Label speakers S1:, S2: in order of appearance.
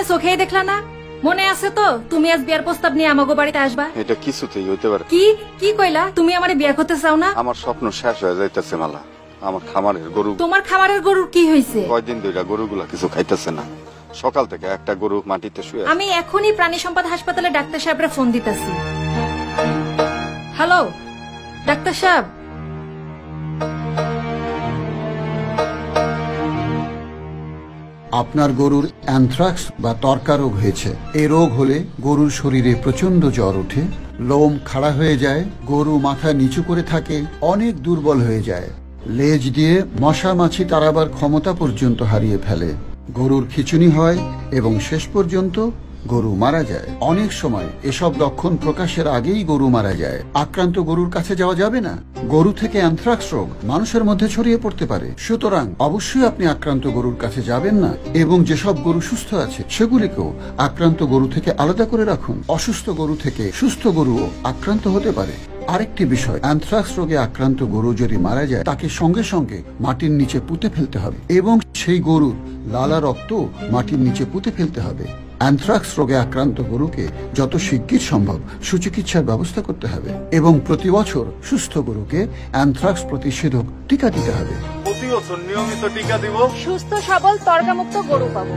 S1: আমারে চোখেই দেখলা না? মনে আছে তো তুমি আজ বিয়ার প্রস্তাব নিয়ে আমাগো বাড়িতে আসবা?
S2: এটা কিছুতেই হইতে পারে।
S1: কি কি কইলা? তুমি আমারে বিয়া করতে চাও না?
S2: আমার স্বপ্ন শেষ হয়ে যাইতেছে মালা। আমার খামারের গরু।
S1: তোমার খামারের গরুর কি হয়েছে?
S2: কয়দিন ধরে গরুগুলা কিছু খাইতেছে না। সকাল থেকে একটা গরু মাটিতে শুয়ে।
S1: আমি এখনই প্রাণী সম্পদ হাসপাতালে ডাক্তার সাহেবরে ফোন দিতেছি। হ্যালো ডাক্তার সাহেব,
S3: আপনার গরুর অ্যানথ্রাক্স বা ত্বরকা রোগ হয়েছে। এই রোগ হলে গরুর শরীরে প্রচন্ড জ্বর ওঠে, লোম খাড়া হয়ে যায়, গরু মাথা নিচু করে থাকে, অনেক দুর্বল হয়ে যায়, লেজ দিয়ে মশা মাছি তাড়াবার ক্ষমতা পর্যন্ত হারিয়ে ফেলে, গরুর খিঁচুনি হয় এবং শেষ পর্যন্ত গরু মারা যায়। অনেক সময় এসব লক্ষণ প্রকাশের আগেই গরু মারা যায়। আক্রান্ত গরুর কাছে যাওয়া যাবে না। গরু থেকে অ্যানথ্রাক্স রোগ মানুষের মধ্যে ছড়িয়ে পড়তে পারে। সুতরাং অবশ্যই আপনি আক্রান্ত গরুর কাছে যাবেন না এবং যেসব গরু সুস্থ আছে সেগুলিকেও আক্রান্ত গরু থেকে আলাদা করে রাখুন। অসুস্থ গরু থেকে সুস্থ গরুও আক্রান্ত হতে পারে। আরেকটি বিষয়, অ্যানথ্রাক্স রোগে আক্রান্ত গরু যদি মারা যায় তাকে সঙ্গে সঙ্গে মাটির নিচে পুঁতে ফেলতে হবে এবং সেই গরুর লালা রক্ত মাটির নিচে পুঁতে ফেলতে হবে। অ্যানথ্রাক্স রোগে আক্রান্ত গরুকে যত শিগগির সম্ভব সুচিকিৎসার ব্যবস্থা করতে হবে এবং প্রতি বছর সুস্থ গরুকে অ্যানথ্রাক্স প্রতিষেধক টিকা দিতে হবে।
S2: প্রতি বছর নিয়মিত টিকা দিব,
S1: সুস্থ সবল তরকামুক্ত গরু পাবো।